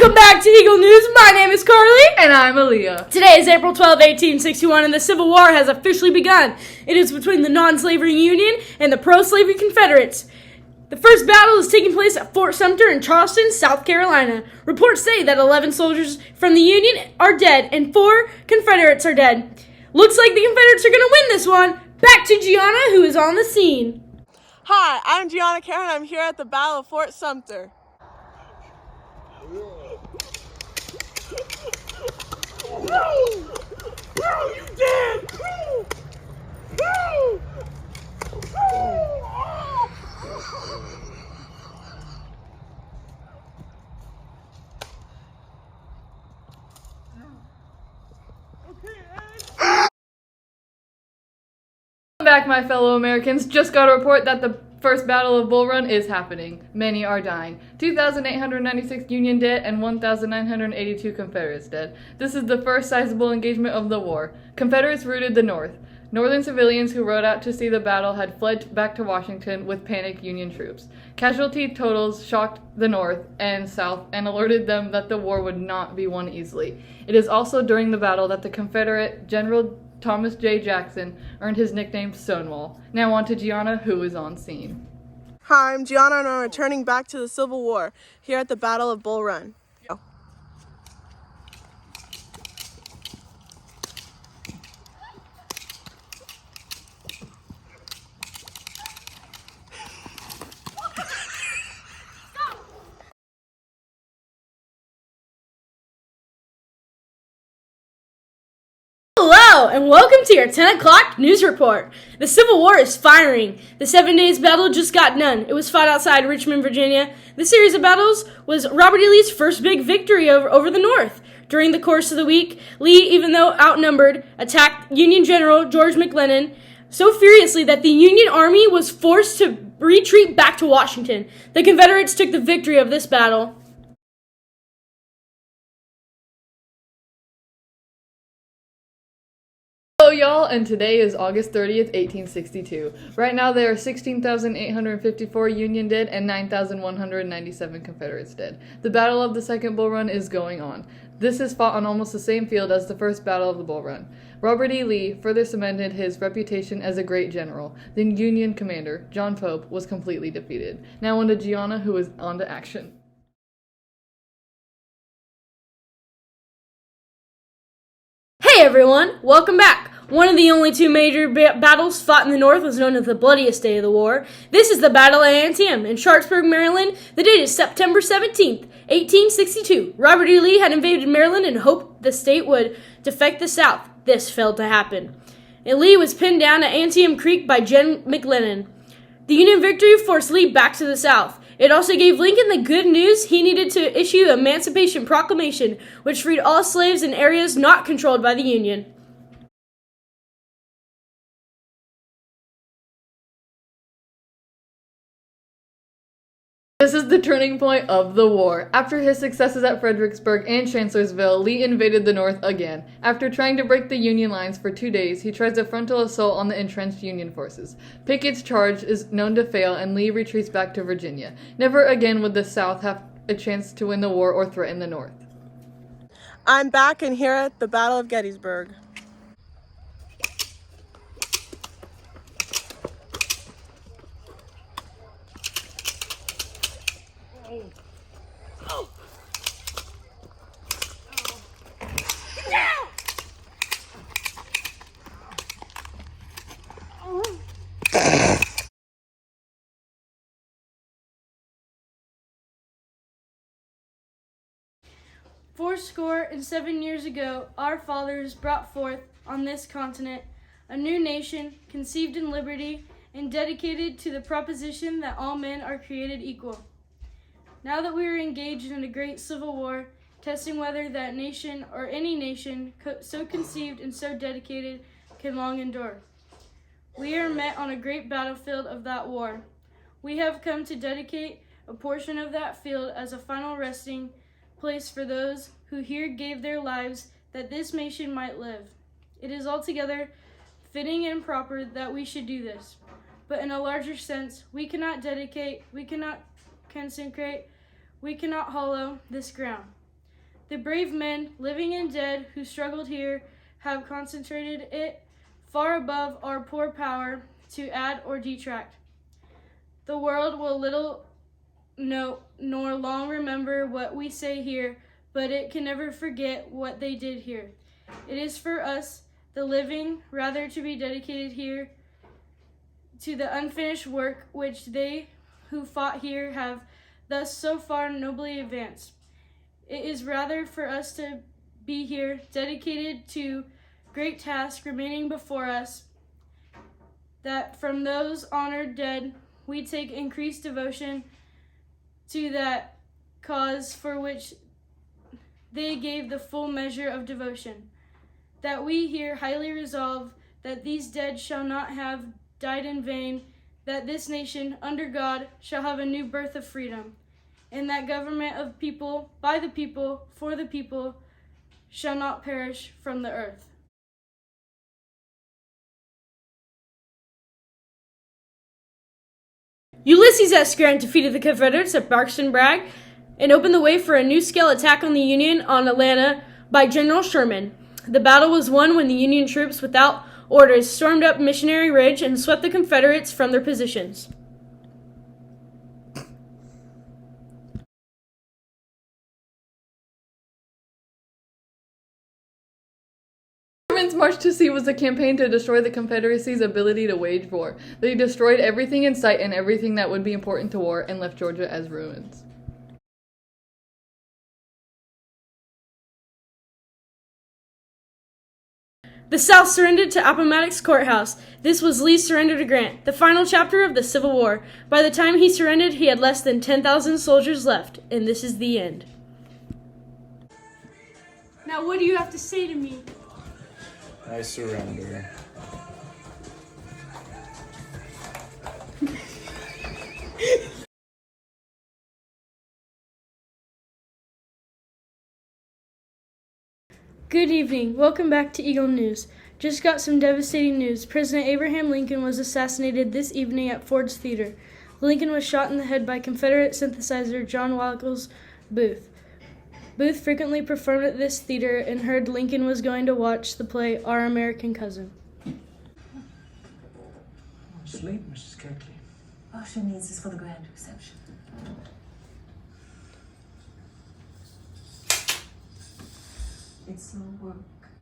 Welcome back to Eagle News. My name is Carly. And I'm Aaliyah. Today is April 12, 1861, and the Civil War has officially begun. It is between the non-slavery Union and the pro-slavery Confederates. The first battle is taking place at Fort Sumter in Charleston, South Carolina. Reports say that 11 soldiers from the Union are dead and 4 Confederates are dead. Looks like the Confederates are going to win this one. Back to Gianna, who is on the scene. Hi, I'm Gianna Karen. I'm here at the Battle of Fort Sumter. You dead! Welcome back, my fellow Americans. Just got a report that the first Battle of Bull Run is happening. Many are dying. 2,896 Union dead and 1,982 Confederates dead. This is the first sizable engagement of the war. Confederates routed the North. Northern civilians who rode out to see the battle had fled back to Washington with panicked Union troops. Casualty totals shocked the North and South and alerted them that the war would not be won easily. It is also during the battle that the Confederate General Thomas J. Jackson earned his nickname Stonewall. Now on to Gianna, who is on scene. Hi, I'm Gianna and I'm returning back to the Civil War here at the Battle of Bull Run. Hello, and welcome to your 10 o'clock news report. The Civil War is firing. The 7 days battle just got done. It was fought outside Richmond, Virginia. The series of battles was Robert E. Lee's first big victory over the North. During the course of the week, Lee, even though outnumbered, attacked Union General George McClellan so furiously that the Union Army was forced to retreat back to Washington. The Confederates took the victory of this battle. Hello y'all, and today is August 30th, 1862. Right now there are 16,854 Union dead and 9,197 Confederates dead. The Battle of the Second Bull Run is going on. This is fought on almost the same field as the first Battle of the Bull Run. Robert E. Lee further cemented his reputation as a great general. The Union commander, John Pope, was completely defeated. Now on to Gianna, who is on to action. Hey everyone, welcome back. One of the only 2 major battles fought in the North was known as the bloodiest day of the war. This is the Battle of Antietam in Sharpsburg, Maryland. The date is September 17th, 1862. Robert E. Lee had invaded Maryland and hoped the state would defect the South. This failed to happen. And Lee was pinned down at Antietam Creek by General McClellan. The Union victory forced Lee back to the South. It also gave Lincoln the good news he needed to issue the Emancipation Proclamation, which freed all slaves in areas not controlled by the Union. This is the turning point of the war. After his successes at Fredericksburg and Chancellorsville, Lee invaded the North again. After trying to break the Union lines for 2 days, he tries a frontal assault on the entrenched Union forces. Pickett's charge is known to fail, and Lee retreats back to Virginia. Never again would the South have a chance to win the war or threaten the North. I'm back and here at the Battle of Gettysburg. Fourscore and 7 years ago, our fathers brought forth on this continent a new nation conceived in liberty and dedicated to the proposition that all men are created equal. Now that we are engaged in a great civil war, testing whether that nation or any nation so conceived and so dedicated can long endure, we are met on a great battlefield of that war. We have come to dedicate a portion of that field as a final resting place for those who here gave their lives that this nation might live. It is altogether fitting and proper that we should do this. But in a larger sense, we cannot dedicate, we cannot consecrate, we cannot hallow this ground. The brave men, living and dead, who struggled here have concentrated it far above our poor power to add or detract. The world will little note nor long remember what we say here, but it can never forget what they did here. It is for us, the living, rather to be dedicated here to the unfinished work which they who fought here have thus so far nobly advanced. It is rather for us to be here, dedicated to great task remaining before us, that from those honored dead we take increased devotion to that cause for which they gave the full measure of devotion. That we here highly resolve that these dead shall not have died in vain, that this nation, under God, shall have a new birth of freedom, and that government of people, by the people, for the people, shall not perish from the earth. Ulysses S. Grant defeated the Confederates at Braxton Bragg and opened the way for a new-scale attack on the Union on Atlanta by General Sherman. The battle was won when the Union troops, without orders, stormed up Missionary Ridge and swept the Confederates from their positions. Sherman's March to Sea was a campaign to destroy the Confederacy's ability to wage war. They destroyed everything in sight and everything that would be important to war and left Georgia as ruins. The South surrendered to Appomattox Courthouse. This was Lee's surrender to Grant, the final chapter of the Civil War. By the time he surrendered, he had less than 10,000 soldiers left, and this is the end. Now, what do you have to say to me? I surrender. Good evening. Welcome back to Eagle News. Just got some devastating news. President Abraham Lincoln was assassinated this evening at Ford's Theater. Lincoln was shot in the head by Confederate synthesizer John Wilkes Booth. Booth frequently performed at this theater and heard Lincoln was going to watch the play Our American Cousin. Sleep, Mrs. Keckley. All she needs is for the grand reception. It's your work.